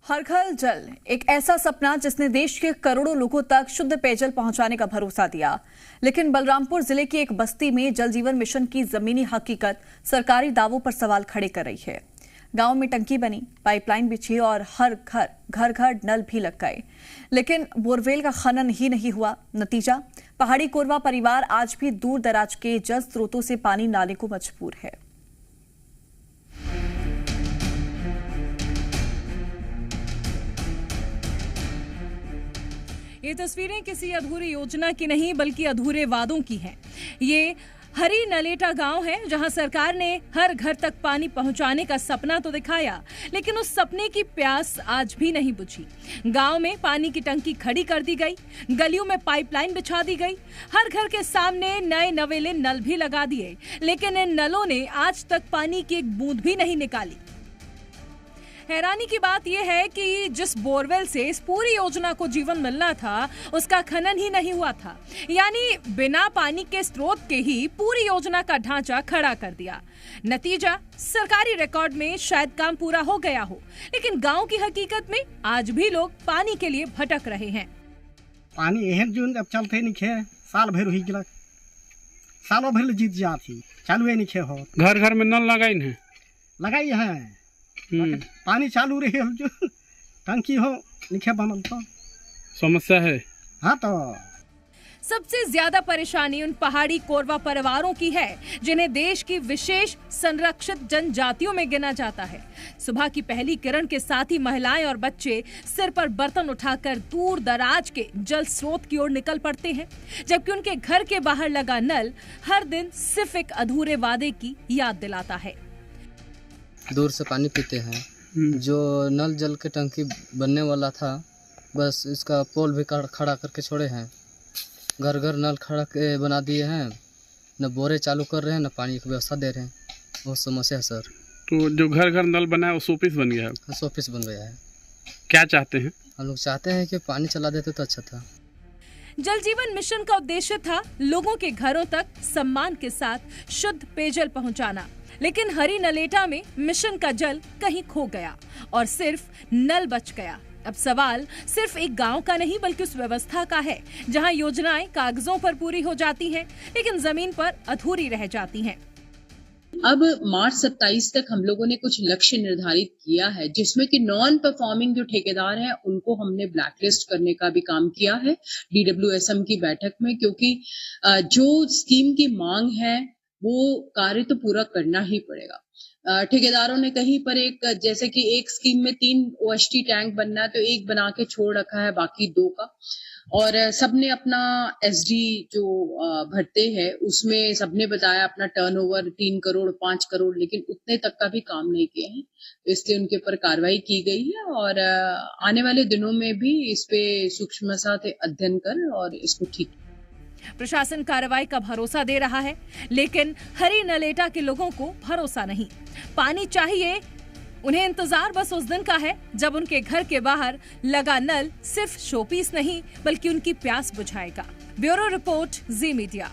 हर घर जल एक ऐसा सपना जिसने देश के करोड़ों लोगों तक शुद्ध पेयजल पहुंचाने का भरोसा दिया। लेकिन बलरामपुर जिले की एक बस्ती में जल जीवन मिशन की जमीनी हकीकत सरकारी दावों पर सवाल खड़े कर रही है। गांव में टंकी बनी, पाइपलाइन बिछी और हर घर नल भी लग गए, लेकिन बोरवेल का खनन ही नहीं हुआ। नतीजा, पहाड़ी कोरवा परिवार आज भी दूर दराज के जल स्रोतों से पानी लाने को मजबूर है। ये तस्वीरें किसी अधूरी योजना की नहीं बल्कि अधूरे वादों की हैं। ये हरी नलेटा गांव है जहां सरकार ने हर घर तक पानी पहुंचाने का सपना तो दिखाया, लेकिन उस सपने की प्यास आज भी नहीं बुझी। गांव में पानी की टंकी खड़ी कर दी गई, गलियों में पाइपलाइन बिछा दी गई, हर घर के सामने नए नवेले नल भी लगा दिए, लेकिन इन नलों ने आज तक पानी की एक बूंद भी नहीं निकाली। हैरानी की बात यह है कि जिस बोरवेल से इस पूरी योजना को जीवन मिलना था, उसका खनन ही नहीं हुआ था। यानी बिना पानी के स्रोत के ही पूरी योजना का ढांचा खड़ा कर दिया। नतीजा, सरकारी रिकॉर्ड में शायद काम पूरा हो गया हो, लेकिन गांव की हकीकत में आज भी लोग पानी के लिए भटक रहे हैं। पानी एहन जून अब चलते नहीं खे, साल भर ही गिला, सालों भर जीत जाती, चालू नहीं खे हो। घर घर में नल लगाई है, पानी चालू रही जो टंकी हो लिखे बनल तो समस्या है। हाँ, तो सबसे ज्यादा परेशानी उन पहाड़ी कोरवा परिवारों की है जिन्हें देश की विशेष संरक्षित जनजातियों में गिना जाता है। सुबह की पहली किरण के साथ ही महिलाएं और बच्चे सिर पर बर्तन उठाकर दूर दराज के जल स्रोत की ओर निकल पड़ते हैं, जबकि उनके घर के बाहर लगा नल हर दिन सिर्फ एक अधूरे वादे की याद दिलाता है। दूर से पानी पीते हैं। जो नल जल के टंकी बनने वाला था, बस इसका पोल भी खड़ा करके छोड़े हैं। घर घर नल खड़ा के बना दिए हैं, न बोरे चालू कर रहे हैं, न पानी की व्यवस्था दे रहे हैं। बहुत समस्या है सर। तो जो घर घर नल बना है वो शोपीस बन गया है। शोपीस बन गया है। क्या चाहते हैं? हम लोग चाहते हैं कि पानी चला देते तो अच्छा था। जल जीवन मिशन का उद्देश्य था लोगों के घरों तक सम्मान के साथ शुद्ध पेयजल पहुंचाना, लेकिन हरी नलेटा में मिशन का जल कहीं खो गया और सिर्फ नल बच गया। अब सवाल सिर्फ एक गांव का नहीं बल्कि उस व्यवस्था का है जहां योजनाएं कागजों पर पूरी हो जाती हैं, लेकिन जमीन पर अधूरी रह जाती हैं। अब मार्च 27 तक हम लोगों ने कुछ लक्ष्य निर्धारित किया है, जिसमें कि नॉन परफॉर्मिंग जो ठेकेदार हैं उनको हमने ब्लैकलिस्ट करने का भी काम किया है DWSM की बैठक में, क्योंकि जो स्कीम की मांग है वो कार्य तो पूरा करना ही पड़ेगा। ठेकेदारों ने कहीं पर जैसे कि एक स्कीम में 3 OHT टैंक बनना है तो एक बना के छोड़ रखा है, बाकी 2 का। और सबने अपना SD जो भरते हैं उसमें सबने बताया अपना टर्नओवर 3 करोड़ 5 करोड़, लेकिन उतने तक का भी काम नहीं किए हैं, तो इसलिए उनके ऊपर कार्रवाई की गई है। और आने वाले दिनों में भी इस पे सूक्ष्मता से अध्ययन कर और इसको ठीक। प्रशासन कार्रवाई का भरोसा दे रहा है, लेकिन हरी नलेटा के लोगों को भरोसा नहीं। पानी चाहिए, उन्हें इंतजार बस उस दिन का है जब उनके घर के बाहर लगा नल सिर्फ शोपीस नहीं बल्कि उनकी प्यास बुझाएगा। ब्यूरो रिपोर्ट, जी मीडिया।